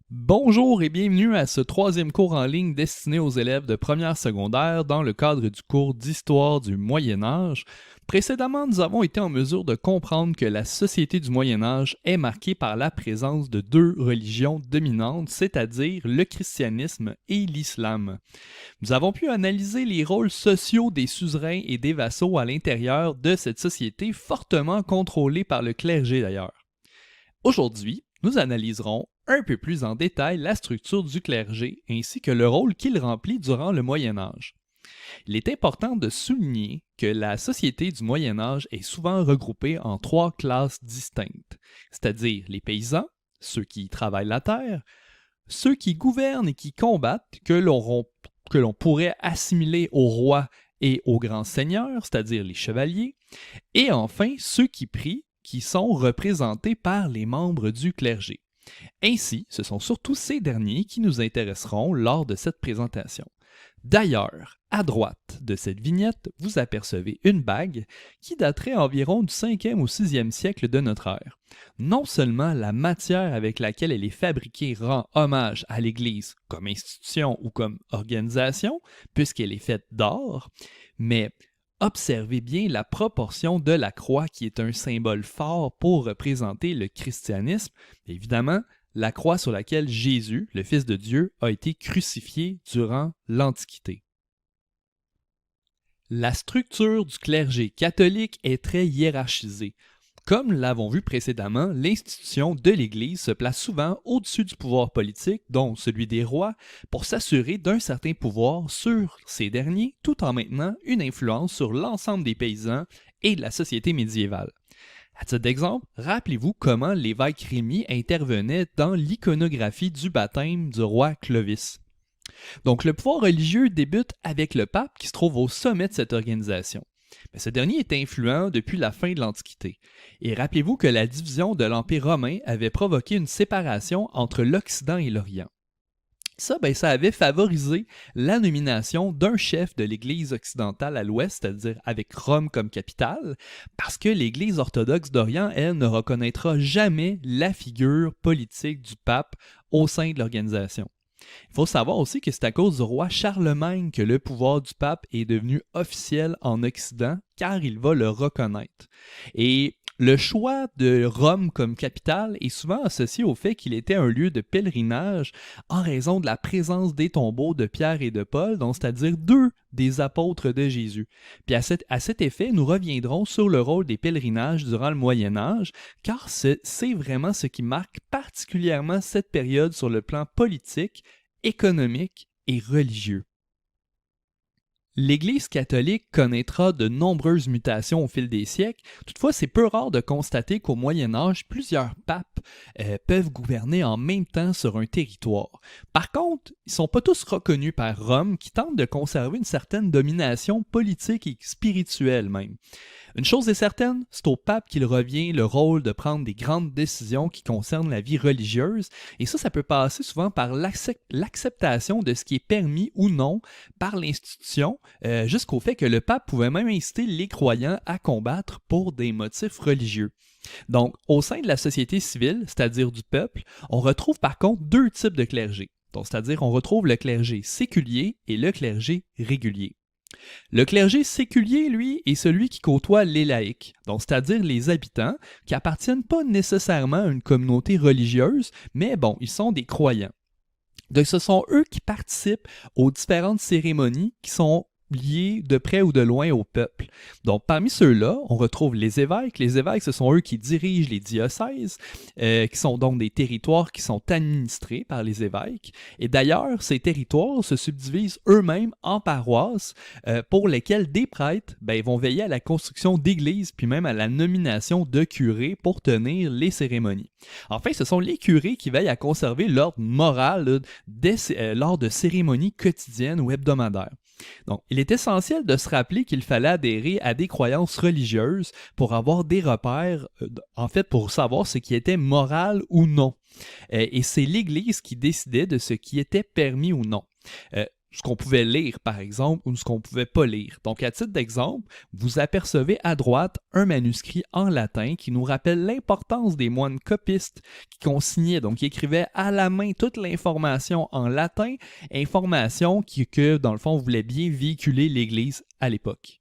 Bonjour et bienvenue à ce troisième cours en ligne destiné aux élèves de première secondaire dans le cadre du cours d'histoire du Moyen Âge. Précédemment, nous avons été en mesure de comprendre que la société du Moyen Âge est marquée par la présence de deux religions dominantes, c'est-à-dire le christianisme et l'islam. Nous avons pu analyser les rôles sociaux des suzerains et des vassaux à l'intérieur de cette société fortement contrôlée par le clergé d'ailleurs. Aujourd'hui, nous analyserons un peu plus en détail la structure du clergé ainsi que le rôle qu'il remplit durant le Moyen Âge. Il est important de souligner que la société du Moyen Âge est souvent regroupée en trois classes distinctes, c'est-à-dire les paysans, ceux qui travaillent la terre, ceux qui gouvernent et qui combattent, que l'on pourrait assimiler aux rois et aux grands seigneurs, c'est-à-dire les chevaliers, et enfin ceux qui prient, qui sont représentés par les membres du clergé. Ainsi, ce sont surtout ces derniers qui nous intéresseront lors de cette présentation. D'ailleurs, à droite de cette vignette, vous apercevez une bague qui daterait environ du 5e au 6e siècle de notre ère. Non seulement la matière avec laquelle elle est fabriquée rend hommage à l'Église comme institution ou comme organisation, puisqu'elle est faite d'or, mais observez bien la proportion de la croix qui est un symbole fort pour représenter le christianisme. Évidemment, la croix sur laquelle Jésus, le Fils de Dieu, a été crucifié durant l'Antiquité. La structure du clergé catholique est très hiérarchisée. Comme nous l'avons vu précédemment, l'institution de l'Église se place souvent au-dessus du pouvoir politique, dont celui des rois, pour s'assurer d'un certain pouvoir sur ces derniers, tout en maintenant une influence sur l'ensemble des paysans et de la société médiévale. À titre d'exemple, rappelez-vous comment l'évêque Rémy intervenait dans l'iconographie du baptême du roi Clovis. Donc le pouvoir religieux débute avec le pape qui se trouve au sommet de cette organisation. Mais ce dernier est influent depuis la fin de l'Antiquité. Et rappelez-vous que la division de l'Empire romain avait provoqué une séparation entre l'Occident et l'Orient. Ça avait favorisé la nomination d'un chef de l'Église occidentale à l'ouest, c'est-à-dire avec Rome comme capitale, parce que l'Église orthodoxe d'Orient, elle, ne reconnaîtra jamais la figure politique du pape au sein de l'organisation. Il faut savoir aussi que c'est à cause du roi Charlemagne que le pouvoir du pape est devenu officiel en Occident, car il va le reconnaître. Et le choix de Rome comme capitale est souvent associé au fait qu'il était un lieu de pèlerinage en raison de la présence des tombeaux de Pierre et de Paul, donc c'est-à-dire deux des apôtres de Jésus. Puis à cet effet, nous reviendrons sur le rôle des pèlerinages durant le Moyen Âge, car c'est vraiment ce qui marque particulièrement cette période sur le plan politique, économique et religieux. L'Église catholique connaîtra de nombreuses mutations au fil des siècles. Toutefois, c'est peu rare de constater qu'au Moyen Âge, plusieurs papes peuvent gouverner en même temps sur un territoire. Par contre, ils ne sont pas tous reconnus par Rome, qui tente de conserver une certaine domination politique et spirituelle même. Une chose est certaine, c'est au pape qu'il revient le rôle de prendre des grandes décisions qui concernent la vie religieuse, et ça peut passer souvent par l'acceptation de ce qui est permis ou non par l'institution, jusqu'au fait que le pape pouvait même inciter les croyants à combattre pour des motifs religieux. Donc, au sein de la société civile, c'est-à-dire du peuple, on retrouve par contre deux types de clergé. Donc, c'est-à-dire on retrouve le clergé séculier et le clergé régulier. Le clergé séculier, lui, est celui qui côtoie les laïcs, donc c'est-à-dire les habitants qui appartiennent pas nécessairement à une communauté religieuse, mais bon, ils sont des croyants. Donc ce sont eux qui participent aux différentes cérémonies qui sont liées de près ou de loin au peuple. Donc parmi ceux-là, on retrouve les évêques. Les évêques, ce sont eux qui dirigent les diocèses, qui sont donc des territoires qui sont administrés par les évêques. Et d'ailleurs, ces territoires se subdivisent eux-mêmes en paroisses pour lesquelles des prêtres vont veiller à la construction d'églises puis même à la nomination de curés pour tenir les cérémonies. Enfin, ce sont les curés qui veillent à conserver l'ordre moral lors de cérémonies quotidiennes ou hebdomadaires. Donc, il est essentiel de se rappeler qu'il fallait adhérer à des croyances religieuses pour avoir des repères, pour savoir ce qui était moral ou non. Et c'est l'Église qui décidait de ce qui était permis ou non. ce qu'on pouvait lire, par exemple, ou ce qu'on ne pouvait pas lire. Donc, à titre d'exemple, vous apercevez à droite un manuscrit en latin qui nous rappelle l'importance des moines copistes qui consignaient, donc qui écrivaient à la main toute l'information en latin, information que, dans le fond, voulait bien véhiculer l'Église à l'époque.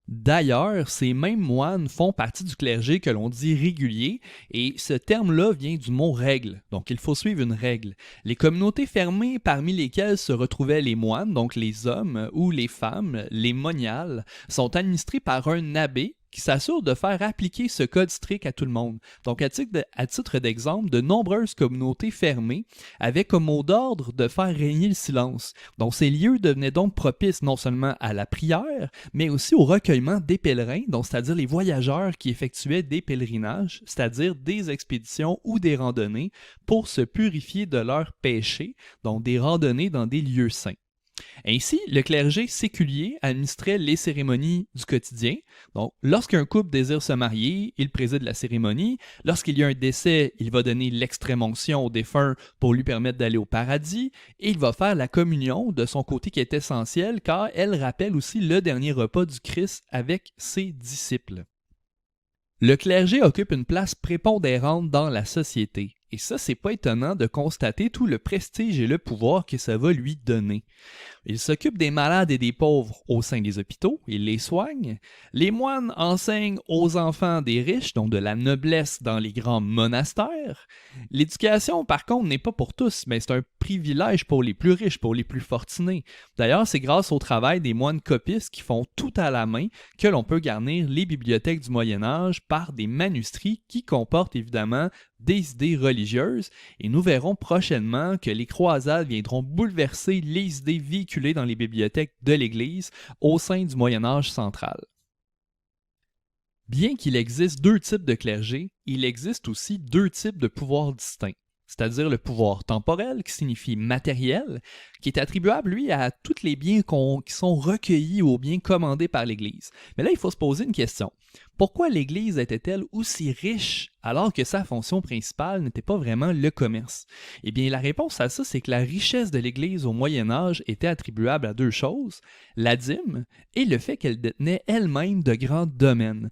D'ailleurs, ces mêmes moines font partie du clergé que l'on dit régulier, et ce terme-là vient du mot règle, donc il faut suivre une règle. Les communautés fermées parmi lesquelles se retrouvaient les moines, donc les hommes ou les femmes, les moniales, sont administrées par un abbé qui s'assure de faire appliquer ce code strict à tout le monde. Donc, à titre d'exemple, de nombreuses communautés fermées avaient comme mot d'ordre de faire régner le silence. Donc, ces lieux devenaient donc propices non seulement à la prière, mais aussi au recueillement des pèlerins, donc c'est-à-dire les voyageurs qui effectuaient des pèlerinages, c'est-à-dire des expéditions ou des randonnées pour se purifier de leurs péchés, donc des randonnées dans des lieux saints. Ainsi, le clergé séculier administrait les cérémonies du quotidien. Donc, lorsqu'un couple désire se marier, il préside la cérémonie. Lorsqu'il y a un décès, il va donner l'extrême-onction au défunt pour lui permettre d'aller au paradis. Et il va faire la communion de son côté qui est essentielle car elle rappelle aussi le dernier repas du Christ avec ses disciples. Le clergé occupe une place prépondérante dans la société. Et ça, c'est pas étonnant de constater tout le prestige et le pouvoir que ça va lui donner. Il s'occupe des malades et des pauvres au sein des hôpitaux, il les soigne. Les moines enseignent aux enfants des riches, donc de la noblesse dans les grands monastères. L'éducation, par contre, n'est pas pour tous, mais c'est un privilège pour les plus riches, pour les plus fortunés. D'ailleurs, c'est grâce au travail des moines copistes qui font tout à la main que l'on peut garnir les bibliothèques du Moyen Âge par des manuscrits qui comportent évidemment des idées religieuses, et nous verrons prochainement que les croisades viendront bouleverser les idées véhiculées dans les bibliothèques de l'Église au sein du Moyen Âge central. Bien qu'il existe deux types de clergé, il existe aussi deux types de pouvoirs distincts, c'est-à-dire le pouvoir temporel, qui signifie matériel, qui est attribuable, lui, à tous les biens qui sont recueillis ou biens commandés par l'Église. Mais là, il faut se poser une question. Pourquoi l'Église était-elle aussi riche alors que sa fonction principale n'était pas vraiment le commerce? Eh bien, la réponse à ça, c'est que la richesse de l'Église au Moyen Âge était attribuable à deux choses, la dîme et le fait qu'elle détenait elle-même de grands domaines.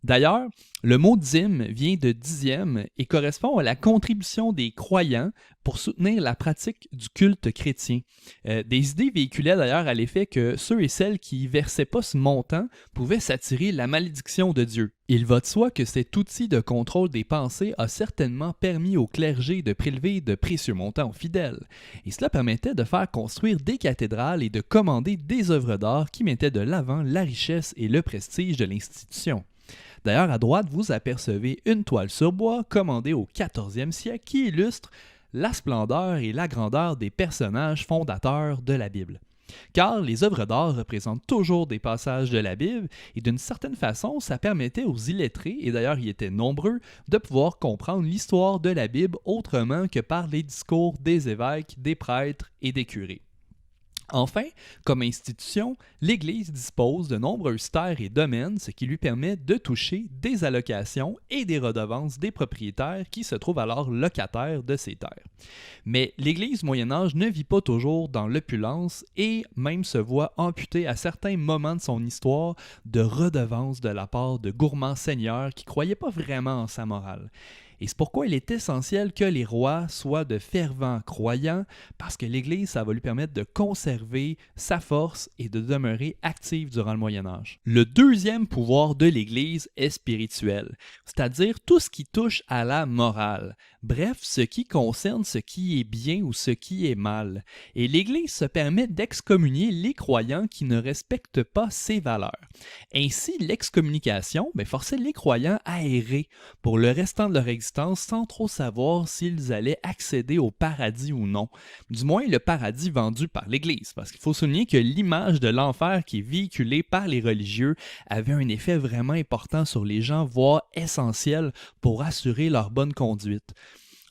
D'ailleurs, le mot dîme vient de dixième et correspond à la contribution des croyants pour soutenir la pratique du culte chrétien. Des idées véhiculaient d'ailleurs à l'effet que ceux et celles qui versaient pas ce montant pouvaient s'attirer la malédiction de Dieu. Il va de soi que cet outil de contrôle des pensées a certainement permis au clergé de prélever de précieux montants aux fidèles. Et cela permettait de faire construire des cathédrales et de commander des œuvres d'art qui mettaient de l'avant la richesse et le prestige de l'institution. D'ailleurs, à droite, vous apercevez une toile sur bois commandée au 14e siècle qui illustre la splendeur et la grandeur des personnages fondateurs de la Bible. Car les œuvres d'art représentent toujours des passages de la Bible et d'une certaine façon, ça permettait aux illettrés, et d'ailleurs ils étaient nombreux, de pouvoir comprendre l'histoire de la Bible autrement que par les discours des évêques, des prêtres et des curés. Enfin, comme institution, l'Église dispose de nombreuses terres et domaines, ce qui lui permet de toucher des allocations et des redevances des propriétaires qui se trouvent alors locataires de ces terres. Mais l'Église Moyen-Âge ne vit pas toujours dans l'opulence et même se voit amputée à certains moments de son histoire de redevances de la part de gourmands seigneurs qui ne croyaient pas vraiment en sa morale. Et c'est pourquoi il est essentiel que les rois soient de fervents croyants, parce que l'Église, ça va lui permettre de conserver sa force et de demeurer active durant le Moyen Âge. Le deuxième pouvoir de l'Église est spirituel, c'est-à-dire tout ce qui touche à la morale. Bref, ce qui concerne ce qui est bien ou ce qui est mal. Et l'Église se permet d'excommunier les croyants qui ne respectent pas ces valeurs. Ainsi, l'excommunication forçait les croyants à errer pour le restant de leur existence sans trop savoir s'ils allaient accéder au paradis ou non. Du moins, le paradis vendu par l'Église, parce qu'il faut souligner que l'image de l'enfer qui est véhiculée par les religieux avait un effet vraiment important sur les gens, voire essentiel pour assurer leur bonne conduite.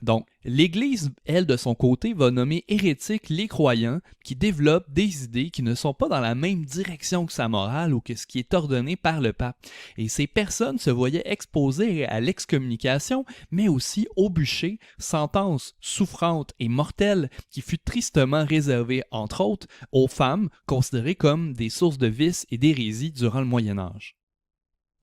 Donc, l'Église, elle, de son côté, va nommer hérétiques les croyants qui développent des idées qui ne sont pas dans la même direction que sa morale ou que ce qui est ordonné par le pape. Et ces personnes se voyaient exposées à l'excommunication, mais aussi au bûcher, sentence souffrante et mortelle qui fut tristement réservée, entre autres, aux femmes considérées comme des sources de vices et d'hérésie durant le Moyen Âge.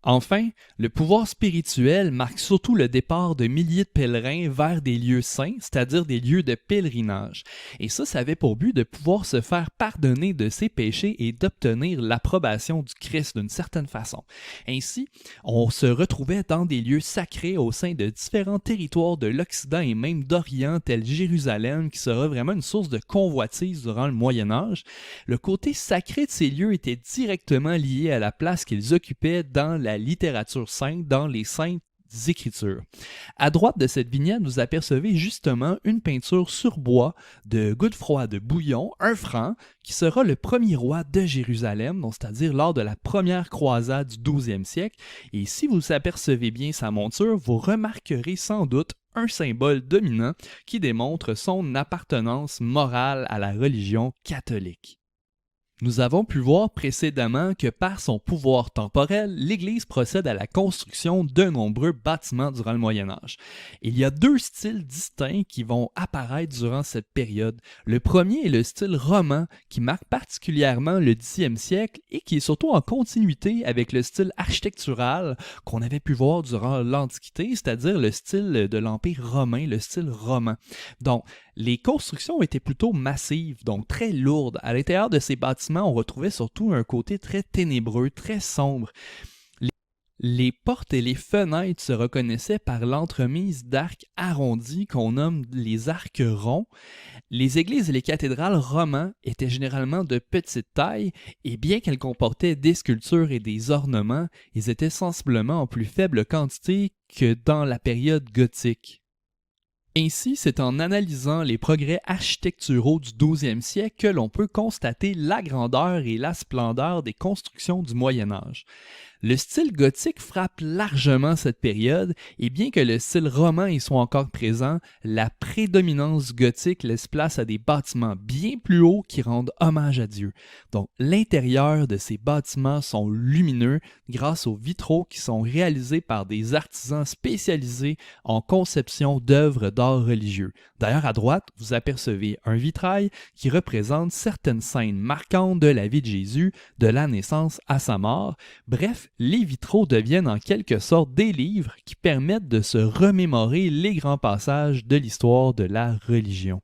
Enfin, le pouvoir spirituel marque surtout le départ de milliers de pèlerins vers des lieux saints, c'est-à-dire des lieux de pèlerinage. Et ça avait pour but de pouvoir se faire pardonner de ses péchés et d'obtenir l'approbation du Christ d'une certaine façon. Ainsi, on se retrouvait dans des lieux sacrés au sein de différents territoires de l'Occident et même d'Orient, tel Jérusalem, qui sera vraiment une source de convoitise durant le Moyen Âge. Le côté sacré de ces lieux était directement lié à la place qu'ils occupaient dans la littérature sainte, dans les saintes écritures. À droite de cette vignette, vous apercevez justement une peinture sur bois de Godefroy de Bouillon, un franc, qui sera le premier roi de Jérusalem, donc c'est-à-dire lors de la première croisade du 12e siècle. Et si vous apercevez bien sa monture, vous remarquerez sans doute un symbole dominant qui démontre son appartenance morale à la religion catholique. Nous avons pu voir précédemment que par son pouvoir temporel, l'Église procède à la construction de nombreux bâtiments durant le Moyen Âge. Il y a deux styles distincts qui vont apparaître durant cette période. Le premier est le style roman qui marque particulièrement le 10e siècle et qui est surtout en continuité avec le style architectural qu'on avait pu voir durant l'Antiquité, c'est-à-dire le style de l'Empire romain, le style roman. Donc, les constructions étaient plutôt massives, donc très lourdes. À l'intérieur de ces bâtiments, on retrouvait surtout un côté très ténébreux, très sombre. Les portes et les fenêtres se reconnaissaient par l'entremise d'arcs arrondis qu'on nomme les arcs ronds. Les églises et les cathédrales romans étaient généralement de petite taille et bien qu'elles comportaient des sculptures et des ornements, ils étaient sensiblement en plus faible quantité que dans la période gothique. Ainsi, c'est en analysant les progrès architecturaux du 12e siècle que l'on peut constater la grandeur et la splendeur des constructions du Moyen Âge. Le style gothique frappe largement cette période, et bien que le style roman y soit encore présent, la prédominance gothique laisse place à des bâtiments bien plus hauts qui rendent hommage à Dieu. Donc, l'intérieur de ces bâtiments sont lumineux grâce aux vitraux qui sont réalisés par des artisans spécialisés en conception d'œuvres d'art religieux. D'ailleurs, à droite, vous apercevez un vitrail qui représente certaines scènes marquantes de la vie de Jésus, de la naissance à sa mort. Bref, les vitraux deviennent en quelque sorte des livres qui permettent de se remémorer les grands passages de l'histoire de la religion.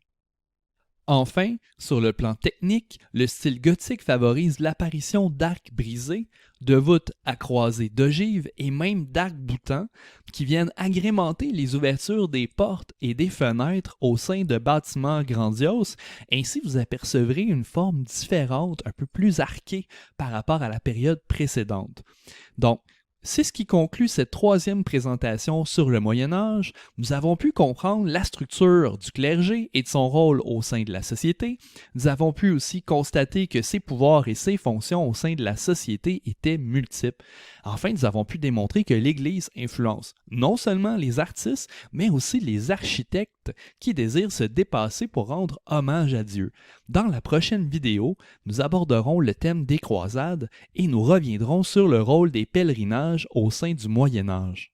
Enfin, sur le plan technique, le style gothique favorise l'apparition d'arcs brisés, de voûtes à croisées d'ogives et même d'arcs boutants qui viennent agrémenter les ouvertures des portes et des fenêtres au sein de bâtiments grandioses. Ainsi, vous apercevrez une forme différente, un peu plus arquée par rapport à la période précédente. Donc, c'est ce qui conclut cette troisième présentation sur le Moyen Âge. Nous avons pu comprendre la structure du clergé et de son rôle au sein de la société. Nous avons pu aussi constater que ses pouvoirs et ses fonctions au sein de la société étaient multiples. Enfin, nous avons pu démontrer que l'Église influence non seulement les artistes, mais aussi les architectes qui désirent se dépasser pour rendre hommage à Dieu. Dans la prochaine vidéo, nous aborderons le thème des croisades et nous reviendrons sur le rôle des pèlerinages au sein du Moyen Âge.